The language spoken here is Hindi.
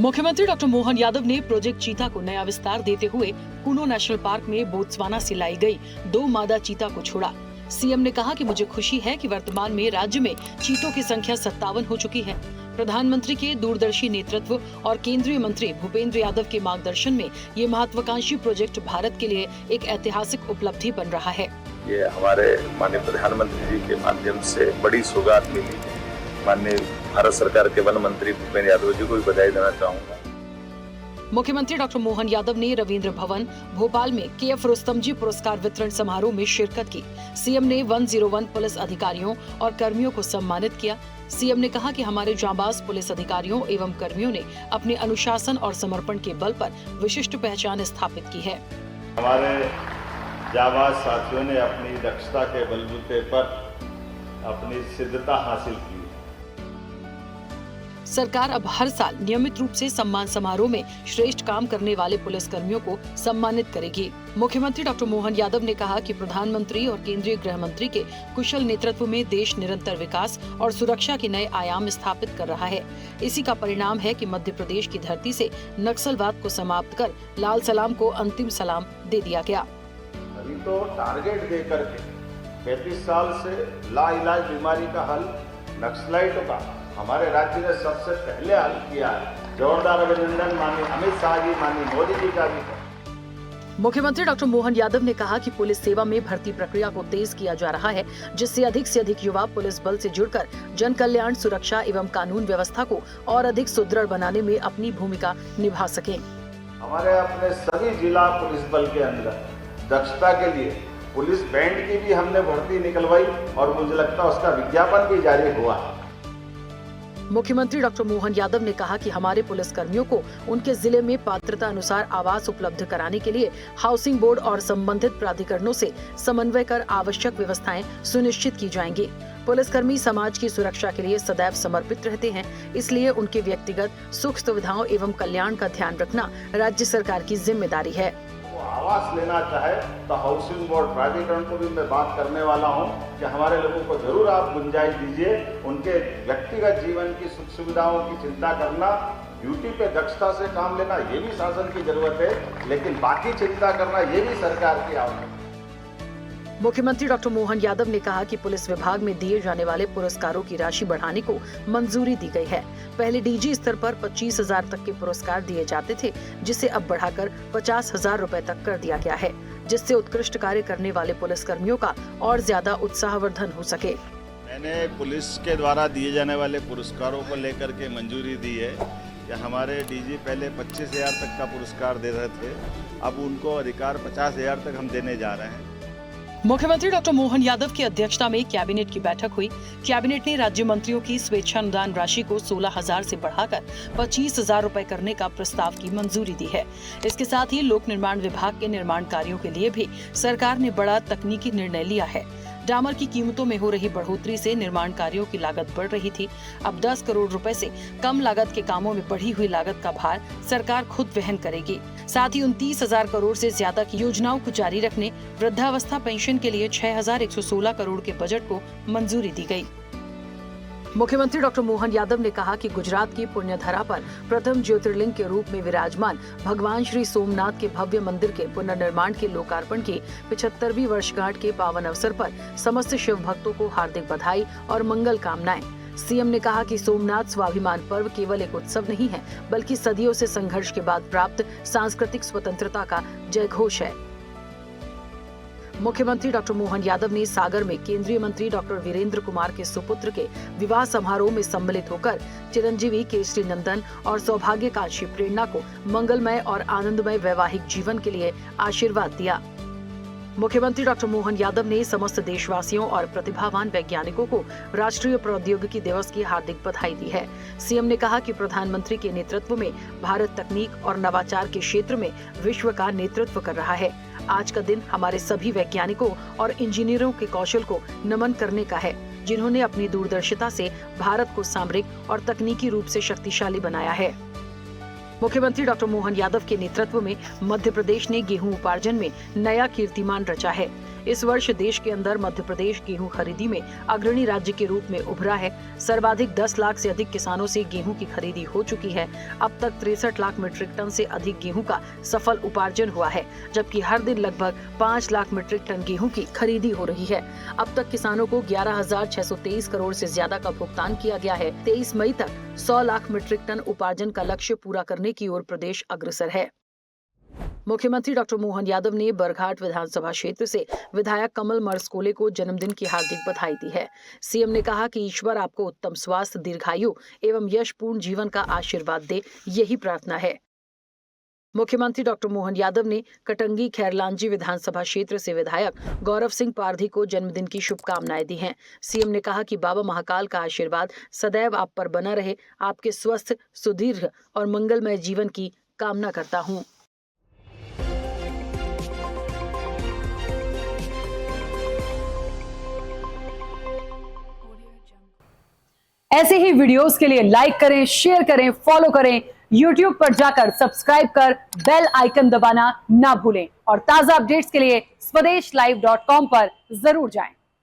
मुख्यमंत्री डॉक्टर मोहन यादव ने प्रोजेक्ट चीता को नया विस्तार देते हुए कुनो नेशनल पार्क में बोत्सवाना से लाई गई 2 मादा चीता को छोड़ा। सीएम ने कहा कि मुझे खुशी है कि वर्तमान में राज्य में चीतों की संख्या 57 हो चुकी है। प्रधानमंत्री के दूरदर्शी नेतृत्व और केंद्रीय मंत्री भूपेंद्र यादव के मार्गदर्शन में ये महत्वाकांक्षी प्रोजेक्ट भारत के लिए एक ऐतिहासिक उपलब्धि बन रहा है। ये हमारे माननीय प्रधानमंत्री जी के माध्यम से बड़ी सौगात मिली। माननीय भारत सरकार के वन मंत्री भूपेंद्र यादव जी को भी बधाई देना चाहूँगा। मुख्यमंत्री डॉक्टर मोहन यादव ने रविंद्र भवन भोपाल में KF रुस्तम जी पुरस्कार वितरण समारोह में शिरकत की। सीएम ने 101 पुलिस अधिकारियों और कर्मियों को सम्मानित किया। सीएम ने कहा कि हमारे जांबाज पुलिस अधिकारियों एवं कर्मियों ने अपने अनुशासन और समर्पण के बल पर विशिष्ट पहचान स्थापित की है। हमारे जांबाज साथियों ने अपनी दक्षता के बलबूते पर अपनी सिद्धता हासिल की। सरकार अब हर साल नियमित रूप से सम्मान समारोह में श्रेष्ठ काम करने वाले पुलिस कर्मियों को सम्मानित करेगी। मुख्यमंत्री डॉक्टर मोहन यादव ने कहा कि प्रधानमंत्री और केंद्रीय गृह मंत्री के कुशल नेतृत्व में देश निरंतर विकास और सुरक्षा के नए आयाम स्थापित कर रहा है। इसी का परिणाम है कि मध्य प्रदेश की धरती से नक्सलवाद को समाप्त कर लाल सलाम को अंतिम सलाम दे दिया गया। अभी तो टारगेट दे करके 35 साल से लाइलाज बीमारी का हल नक्सलाइटों का हमारे राज्य ने सबसे पहले हल किया है। जोरदार अभिनंदन माननीय अमित शाह जी, माननीय मोदी जी का भी है। मुख्यमंत्री डॉक्टर मोहन यादव ने कहा कि पुलिस सेवा में भर्ती प्रक्रिया को तेज किया जा रहा है, जिससे अधिक से अधिक युवा पुलिस बल से जुड़कर जन कल्याण, सुरक्षा एवं कानून व्यवस्था को और अधिक सुदृढ़ बनाने में अपनी भूमिका निभा सकें। हमारे अपने सभी जिला पुलिस बल के अंदर दक्षता के लिए पुलिस बैंड की भी हमने भर्ती निकलवाई और मुझे लगता है उसका विज्ञापन भी जारी हुआ है। मुख्यमंत्री डॉक्टर मोहन यादव ने कहा कि हमारे पुलिस कर्मियों को उनके जिले में पात्रता अनुसार आवास उपलब्ध कराने के लिए हाउसिंग बोर्ड और संबंधित प्राधिकरणों से समन्वय कर आवश्यक व्यवस्थाएं सुनिश्चित की जाएंगी। पुलिसकर्मी समाज की सुरक्षा के लिए सदैव समर्पित रहते हैं, इसलिए उनके व्यक्तिगत सुख सुविधाओं एवं कल्याण का ध्यान रखना राज्य सरकार की जिम्मेदारी है। आवास लेना चाहे तो हाउसिंग बोर्ड प्राधिकरण को भी मैं बात करने वाला हूं कि हमारे लोगों को जरूर आप गुंजाइश दीजिए। उनके व्यक्तिगत जीवन की सुख सुविधाओं की चिंता करना, ड्यूटी पे दक्षता से काम लेना, ये भी शासन की जरूरत है, लेकिन बाकी चिंता करना ये भी सरकार की आवश्यकता है। मुख्यमंत्री डॉक्टर मोहन यादव ने कहा कि पुलिस विभाग में दिए जाने वाले पुरस्कारों की राशि बढ़ाने को मंजूरी दी गई है। पहले DG स्तर पर 25,000 तक के पुरस्कार दिए जाते थे, जिसे अब बढ़ाकर 50,000 रुपए तक कर दिया गया है, जिससे उत्कृष्ट कार्य करने वाले पुलिस कर्मियों का और ज्यादा उत्साहवर्धन हो सके। मैंने पुलिस के द्वारा दिए जाने वाले पुरस्कारों को लेकर के मंजूरी दी है कि हमारे DG पहले 25,000 तक का पुरस्कार दे रहे थे, अब उनको अधिकार 50,000 तक हम देने जा रहे हैं। मुख्यमंत्री डॉक्टर मोहन यादव की अध्यक्षता में कैबिनेट की बैठक हुई। कैबिनेट ने राज्य मंत्रियों की स्वेच्छानुदान राशि को 16,000 से बढ़ाकर 25,000 रुपए करने का प्रस्ताव की मंजूरी दी है। इसके साथ ही लोक निर्माण विभाग के निर्माण कार्यों के लिए भी सरकार ने बड़ा तकनीकी निर्णय लिया है। डामर की कीमतों में हो रही बढ़ोतरी से निर्माण कार्यों की लागत बढ़ रही थी। अब 10 करोड़ रुपए से कम लागत के कामों में बढ़ी हुई लागत का भार सरकार खुद वहन करेगी। साथ ही 29,000 करोड़ से ज्यादा की योजनाओं को जारी रखने, वृद्धावस्था पेंशन के लिए 6,116 करोड़ के बजट को मंजूरी दी गई। मुख्यमंत्री डॉक्टर मोहन यादव ने कहा कि गुजरात की पुण्यधरा पर प्रथम ज्योतिर्लिंग के रूप में विराजमान भगवान श्री सोमनाथ के भव्य मंदिर के पुनर्निर्माण के लोकार्पण की 75वीं वर्षगांठ के पावन अवसर पर समस्त शिव भक्तों को हार्दिक बधाई और मंगल कामनाएं। सीएम ने कहा कि सोमनाथ स्वाभिमान पर्व केवल एक उत्सव नहीं है, बल्कि सदियों से संघर्ष के बाद प्राप्त सांस्कृतिक स्वतंत्रता का जयघोष है। मुख्यमंत्री डॉक्टर मोहन यादव ने सागर में केंद्रीय मंत्री डॉक्टर वीरेंद्र कुमार के सुपुत्र के विवाह समारोह में सम्मिलित होकर चिरंजीवी केसरी नंदन और सौभाग्यकांक्षी प्रेरणा को मंगलमय और आनंदमय वैवाहिक जीवन के लिए आशीर्वाद दिया। मुख्यमंत्री डॉक्टर मोहन यादव ने समस्त देशवासियों और प्रतिभावान वैज्ञानिकों को राष्ट्रीय प्रौद्योगिकी दिवस की हार्दिक बधाई दी है। सीएम ने कहा कि प्रधानमंत्री के नेतृत्व में भारत तकनीक और नवाचार के क्षेत्र में विश्व का नेतृत्व कर रहा है। आज का दिन हमारे सभी वैज्ञानिकों और इंजीनियरों के कौशल को नमन करने का है, जिन्होंने अपनी दूरदर्शिता से भारत को सामरिक और तकनीकी रूप से शक्तिशाली बनाया है। मुख्यमंत्री डॉक्टर मोहन यादव के नेतृत्व में मध्य प्रदेश ने गेहूं उपार्जन में नया कीर्तिमान रचा है। इस वर्ष देश के अंदर मध्य प्रदेश गेहूं खरीदी में अग्रणी राज्य के रूप में उभरा है। सर्वाधिक 10 लाख से अधिक किसानों से गेहूं की खरीदी हो चुकी है। अब तक 63 लाख मीट्रिक टन से अधिक गेहूं का सफल उपार्जन हुआ है, जबकि हर दिन लगभग 5 लाख मीट्रिक टन गेहूं की खरीदी हो रही है। अब तक किसानों को 11,623 करोड़ से ज्यादा का भुगतान किया गया है। 23 मई तक 100 लाख मीट्रिक टन उपार्जन का लक्ष्य पूरा करने की ओर प्रदेश अग्रसर है। मुख्यमंत्री डॉक्टर मोहन यादव ने बरघाट विधानसभा क्षेत्र से विधायक कमल मर्सकोले को जन्मदिन की हार्दिक बधाई दी है। सीएम ने कहा कि ईश्वर आपको उत्तम स्वास्थ्य, दीर्घायु एवं यशपूर्ण जीवन का आशीर्वाद दे, यही प्रार्थना है। मुख्यमंत्री डॉक्टर मोहन यादव ने कटंगी खैरलांजी विधानसभा क्षेत्र से विधायक गौरव सिंह पारधी को जन्मदिन की शुभकामनाएं दी हैं। सीएम ने कहा कि बाबा महाकाल का आशीर्वाद सदैव आप पर बना रहे, आपके स्वस्थ, सुदीर्घ और मंगलमय जीवन की कामना करता हूं। ऐसे ही वीडियोस के लिए लाइक करें, शेयर करें, फॉलो करें। YouTube पर जाकर सब्सक्राइब कर बेल आइकन दबाना ना भूलें और ताजा अपडेट्स के लिए SwadeshLive.com पर जरूर जाएं।